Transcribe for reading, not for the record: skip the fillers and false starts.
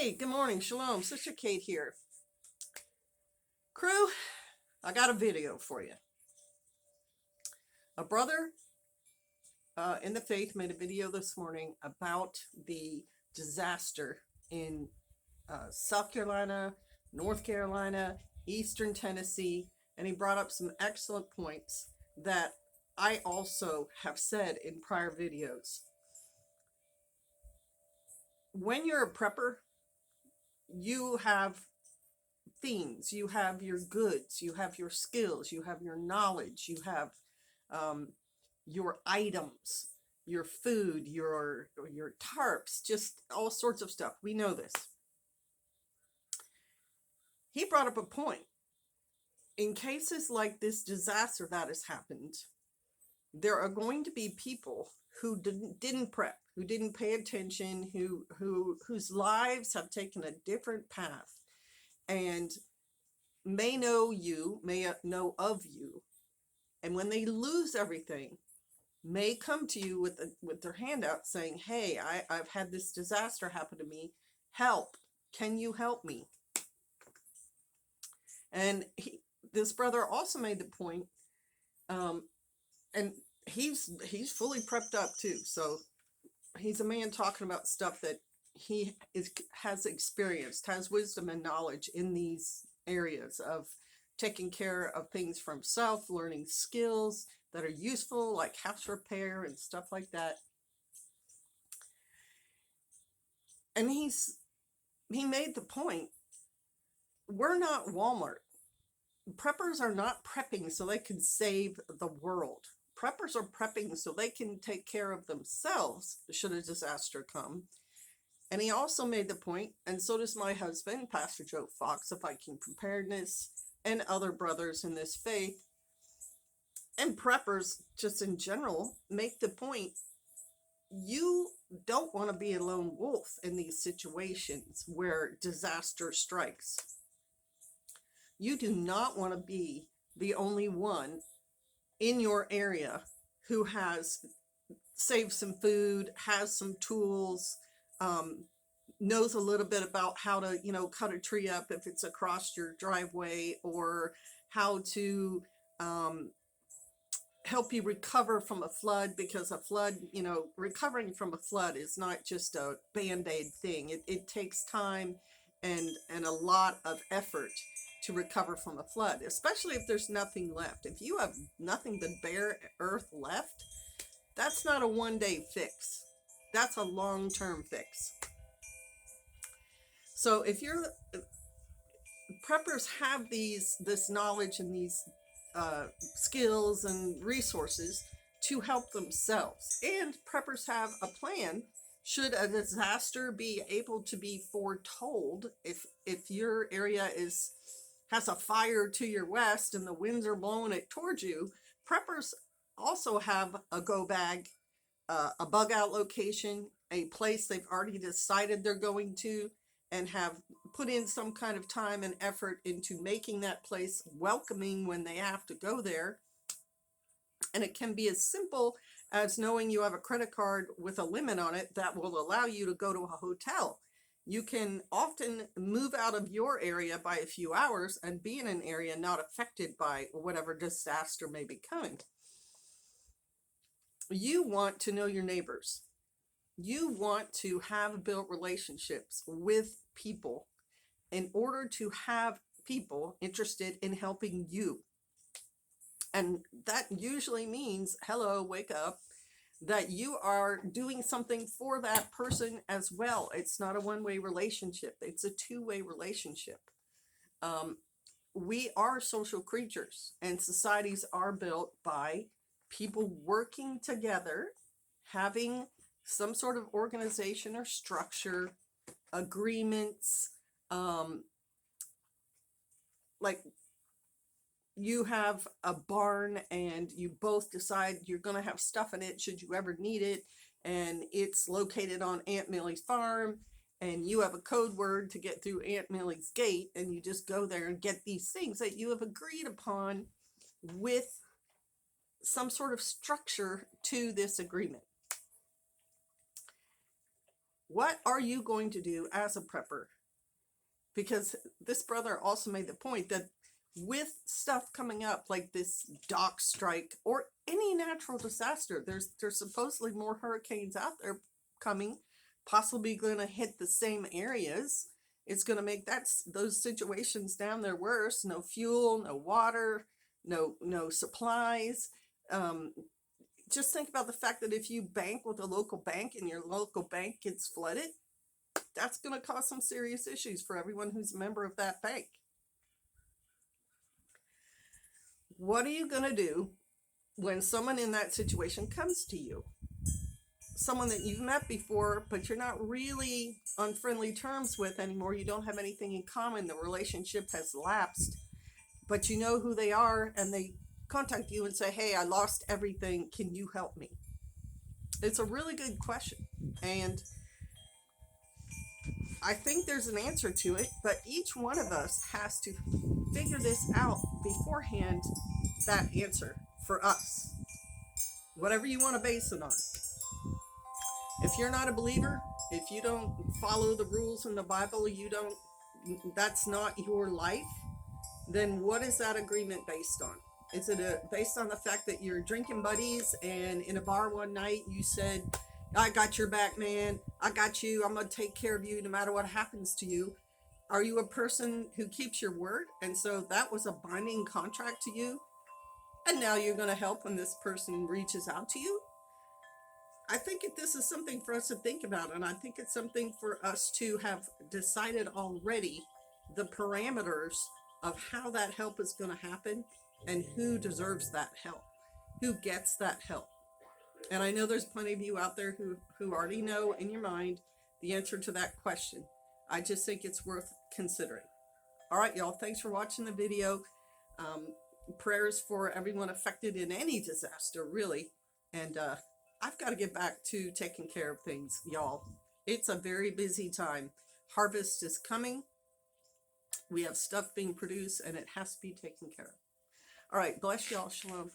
Hey, good morning. Shalom. Sister Kate here. Crew, I got a video for you. A brother in the faith made a video this morning about the disaster in South Carolina, North Carolina, Eastern Tennessee, and he brought up some excellent points that I also have said in prior videos. When you're a prepper, you have things, you have your goods, you have your skills, you have your knowledge, you have um, your items, your food, your tarps, just all sorts of stuff. We know this. He brought up a point. In cases like this disaster that has happened, there are going to be people who didn't prep, who didn't pay attention, whose lives have taken a different path, and may know of you, and when they lose everything, may come to you with their hand out saying, hey, I've had this disaster happen to me. Help. Can you help me? And this brother also made the point, and he's fully prepped up too. So he's a man talking about stuff that has experienced, has wisdom and knowledge in these areas of taking care of things for himself, learning skills that are useful, like house repair and stuff like that. And he made the point, we're not Walmart. Preppers are not prepping so they can save the world. Preppers are prepping so they can take care of themselves should a disaster come. And he also made the point, and so does my husband, Pastor Joe Fox of Viking Preparedness, and other brothers in this faith, and preppers just in general, make the point, you don't want to be a lone wolf in these situations where disaster strikes. You do not want to be the only one in your area who has saved some food, has some tools, knows a little bit about how to, cut a tree up if it's across your driveway, or how to help you recover from a flood, because a flood, recovering from a flood is not just a band-aid thing. It takes time and a lot of effort to recover from a flood, especially if there's nothing left. If you have nothing but bare earth left, that's not a one-day fix. That's a long-term fix. So if you're preppers have this knowledge and these skills and resources to help themselves, and preppers have a plan should a disaster be able to be foretold. If your area has a fire to your west and the winds are blowing it towards you, preppers also have a go bag, a bug out location, a place they've already decided they're going to, and have put in some kind of time and effort into making that place welcoming when they have to go there. And it can be as simple as knowing you have a credit card with a limit on it that will allow you to go to a hotel. You can often move out of your area by a few hours and be in an area not affected by whatever disaster may be coming. You want to know your neighbors. You want to have built relationships with people in order to have people interested in helping you. And that usually means, hello, wake up, that you are doing something for that person as well. It's not a one-way relationship. It's a two-way relationship. We are social creatures, and societies are built by people working together, having some sort of organization or structure, agreements, like you have a barn and you both decide you're going to have stuff in it should you ever need it, and it's located on Aunt Millie's farm, and you have a code word to get through Aunt Millie's gate, and you just go there and get these things that you have agreed upon with some sort of structure to this agreement. What are you going to do as a prepper? Because this brother also made the point that with stuff coming up like this dock strike or any natural disaster, there's supposedly more hurricanes out there coming, possibly going to hit the same areas. It's going to make those situations down there worse. No fuel, no water, no supplies. Um, just think about the fact that if you bank with a local bank and your local bank gets flooded, that's going to cause some serious issues for everyone who's a member of that bank. What are you going to do when someone in that situation comes to you? Someone that you've met before, but you're not really on friendly terms with anymore. You don't have anything in common. The relationship has lapsed, but you know who they are, and they contact you and say, hey, I lost everything. Can you help me? It's a really good question. And I think there's an answer to it, but each one of us has to figure this out beforehand, that answer for us. Whatever you want to base it on. If you're not a believer, if you don't follow the rules in the Bible, that's not your life, then what is that agreement based on? Is it based on the fact that you're drinking buddies and in a bar one night you said, I got your back, man. I got you. I'm going to take care of you no matter what happens to you. Are you a person who keeps your word? And so that was a binding contract to you. And now you're going to help when this person reaches out to you. I think this is something for us to think about. And I think it's something for us to have decided already the parameters of how that help is going to happen and who deserves that help, who gets that help. And I know there's plenty of you out there who already know in your mind the answer to that question. I just think it's worth considering. All right, y'all, thanks for watching the video. Prayers for everyone affected in any disaster, really. And I've got to get back to taking care of things, y'all. It's a very busy time. Harvest is coming. We have stuff being produced, and it has to be taken care of. All right, bless y'all. Shalom.